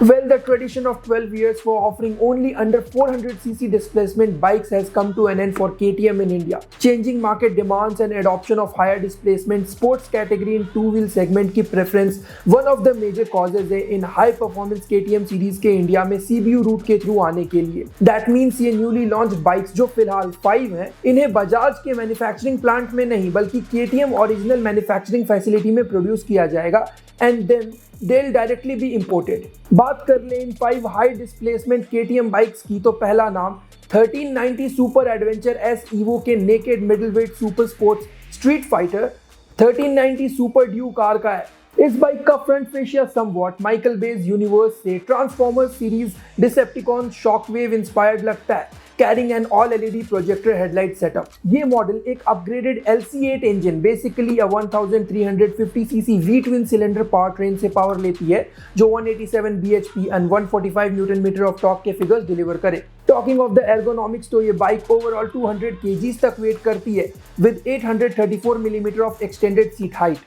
Well, the tradition of 12 years for offering only under 400cc displacement bikes has come to an end for KTM in India. Changing market demands and adoption of higher displacement sports category in two-wheel segment की preference one of the major causes है in high performance KTM series के India में CBU root के through आने के लिए. That means ये newly launched bikes जो फिलहाल 5 हैं, इन्हें बजाज के मैन्युफैक्चरिंग प्लांट में नहीं बल्कि KTM ओरिजिनल मैन्युफैक्चरिंग फैसिलिटी में प्रोड्यूस किया जाएगा and then they'll directly be imported. बात कर ले इन 5 हाई डिस्प्लेसमेंट KTM बाइक्स की तो पहला नाम 1390 सुपर एडवेंचर एस ईवो के naked middleweight super sports street fighter 1390 super Duke R का है. इस बाइक का front fascia somewhat Michael Bay universe से Transformer series Decepticon Shockwave inspired लगता है, carrying an all LED projector headlight setup. ये model एक upgraded LC8 engine basically 1350cc V twin cylinder power train से पावर लेती है जो 187 bhp and 145 newton metre of torque के फिगर्स डिलीवर करे. टॉकिंग ऑफ द एर्गोनॉमिक्स तो ये बाइक ओवरऑल 200 kgs तक वेट करती है with 834 millimetre of extended seat height.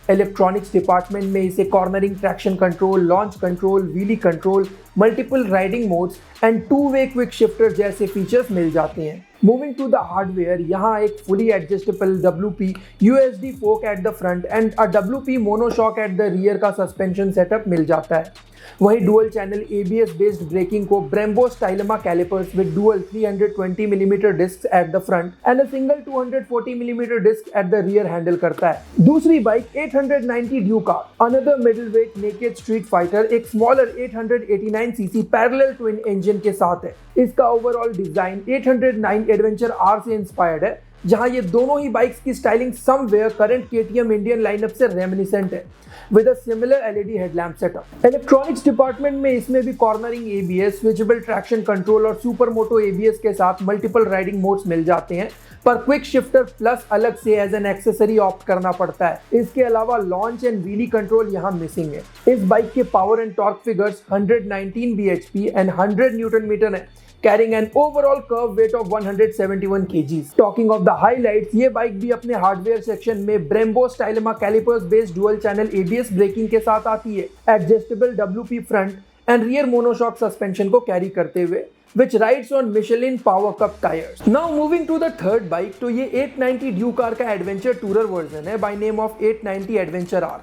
Electronics department में इसे cornering, traction control, launch control, wheelie control, multiple riding modes and two way quick shifter जैसे features मिल जाते हैं. मूविंग टू द हार्डवेयर, यहाँ एक fully adjustable WP USD fork at the front and a WP monoshock at the rear का suspension setup मिल जाता है. वहीं dual channel ABS based braking को Brembo Stylema calipers with dual 320 mm disc at the front and a single 240 mm disc at the rear handle करता है. दूसरी bike 890 Duke R, another middleweight naked street fighter, एक smaller 889cc parallel twin engine के साथ है. इसका overall design 809 adventure R से inspired है, जहां ये दोनों ही बाइक्स की styling somewhere current KTM Indian lineup से रेमिनिसेंट है with a similar LED headlamp setup. Electronics department में इसमें भी cornering ABS, switchable traction control और सुपर मोटो ABS के साथ मल्टीपल राइडिंग मोड्स मिल जाते हैं, पर क्विक शिफ्टर प्लस अलग से एज एन एक्सेसरी ऑप्ट करना पड़ता है. इसके अलावा लॉन्च एंड व्हीली कंट्रोल यहाँ मिसिंग है. इस बाइक के power and torque figures 119 bhp and 100 newton metre है, carrying an overall curve weight of 171 kgs. Talking of the highlights, ये बाइक भी अपने हार्डवेयर सेक्शन में Brembo Stylema calipers based dual channel ABS braking के साथ आती है, adjustable WP front and rear monoshock suspension को कैरी करते हुए, which rides on Michelin Power Cup tires. Now moving to the third bike, तो ये 890 ड्यू कार का एडवेंचर टूरर वर्जन है by name of 890 adventure R.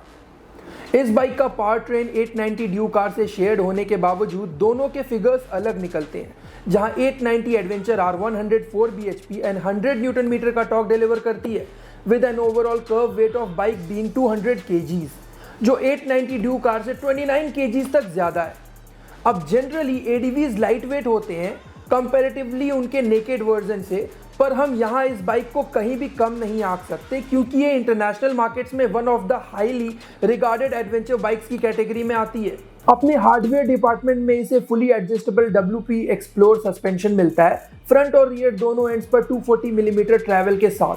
इस bike का power train 890 Duke car से शेयर्ड होने के बावजूद दोनों के फिगर्स अलग निकलते हैं, जहां 890 adventure R 104 bhp and 100 newton metre का टॉर्क डिलीवर करती है with an overall curb weight of bike being 200 kgs, जो 890 ड्यू कार से 29 kgs तक ज्यादा है. अब जनरली ADVs लाइट वेट होते हैं कंपैरेटिवली उनके नेकेड वर्जन से, पर हम यहाँ इस बाइक को कहीं भी कम नहीं आंक सकते क्योंकि ये इंटरनेशनल मार्केट्स में one of the highly regarded adventure bikes की कैटेगरी में आती है. अपने हार्डवेयर डिपार्टमेंट में इसे fully adjustable WP explore suspension मिलता है, फ्रंट और रियर दोनों एंड्स पर 240 mm ट्रैवल के साथ.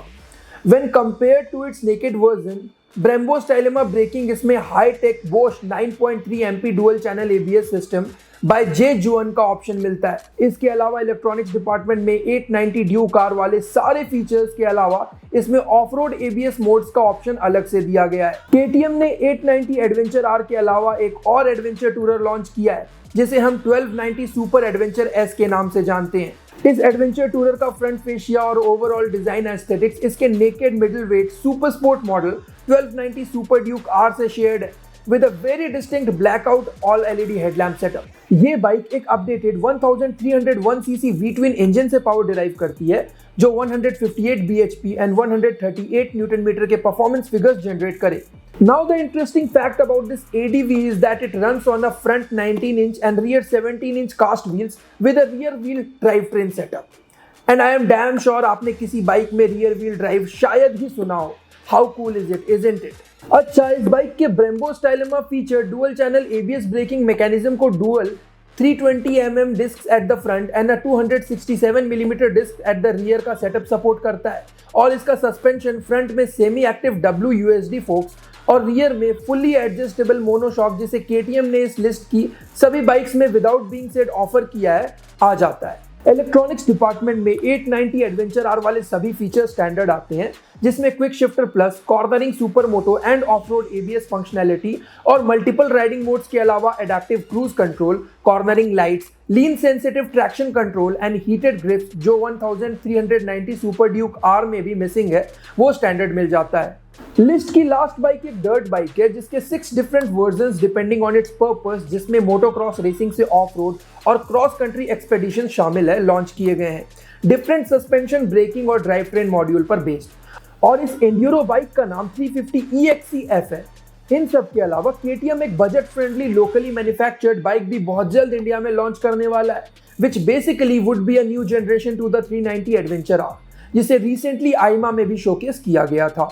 When compared to its naked version, Brembo Stylema braking इसमें high tech Bosch 9.3 MP dual channel ABS system by J-Juan का ऑप्शन मिलता है. इसके अलावा इलेक्ट्रॉनिक्स डिपार्टमेंट में 890 ड्यू कार वाले सारे फीचर्स के अलावा इसमें ऑफ रोड ABS मोड्स का ऑप्शन अलग से दिया गया है. KTM ने 890 एडवेंचर R के अलावा एक और एडवेंचर टूरर लॉन्च किया है जिसे हम 1290 सुपर एडवेंचर S के नाम से जानते हैं. इस एडवेंचर टूरर का फ्रंट फेशिया और ओवरऑल डिजाइन एस्थेटिक्स इसके naked middle weight super sport model 1290 super Duke R से शेयर्ड है with a very distinct blackout all LED headlamp setup. ये बाइक एक updated 1301cc V twin engine से power derive करती है जो 158 bhp एंड 138 न्यूटन मीटर के performance figures generate करे. Now the interesting fact about this ADV is that it runs on a front 19-inch and rear 17-inch cast wheels with a rear wheel drivetrain setup. And I am damn sure आपने किसी bike में rear wheel drive शायद ही सुना हो. How cool is it, isn't it? अच्छा, इस bike के Brembo Stylema feature dual channel ABS braking mechanism को dual 320 mm disc at the front and 267 mm disc at the rear का setup support करता है, और इसका सस्पेंशन फ्रंट में सेमी एक्टिव WUSD फोक्स और रियर में फुली एडजस्टेबल मोनोशॉक जिसे KTM ने इस लिस्ट की सभी बाइक्स में विदाउट बीइंग सेड ऑफर किया है आ जाता है. इलेक्ट्रॉनिक्स डिपार्टमेंट में 890 एडवेंचर आर वाले सभी फीचर स्टैंडर्ड आते हैं, जिसमें quick shifter plus, cornering super moto and off road ABS functionality और मल्टीपल राइडिंग मोड्स के अलावा adaptive cruise control, cornering lights, lean sensitive traction control and heated grips जो 1390 सुपर ड्यूक आर में भी missing है, वो स्टैंडर्ड मिल जाता है। लिस्ट की लास्ट बाइक एक डर्ट बाइक है जिसके 6 different versions depending on it's purpose, जिसमें मोटोक्रॉस रेसिंग से ऑफ रोड और क्रॉस कंट्री एक्सपेडिशन शामिल है, लॉन्च किए गए हैं। डिफरेंट सस्पेंशन, ब्रेकिंग और ड्राइव ट्रेन मॉड्यूल पर बेस्ड, और इस एंड्यूरो बाइक का नाम 350 EXC-F है। इन सब के अलावा KTM एक budget friendly locally manufactured bike भी बहुत जल्द इंडिया में लॉन्च करने वाला है, which basically would be a new generation to the 390 adventure R, जिसे रिसेंटली आईमा में भी शोकेस किया गया था।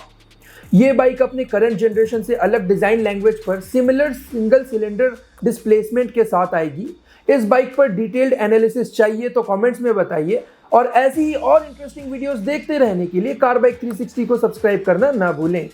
ये बाइक अपने करंट जनरेशन से अलग डिजाइन लैंग्वेज पर सिमिलर सिंगल सिलेंडर डिस्प्लेसमेंट के साथ आएगी। इस बाइक पर डिटेल्ड एनालिसिस चाहिए तो कमेंट्स में बताइए, और ऐसी ही और इंटरेस्टिंग वीडियोस देखते रहने के लिए कार बाइक 360 को सब्सक्राइब करना ना भूलें।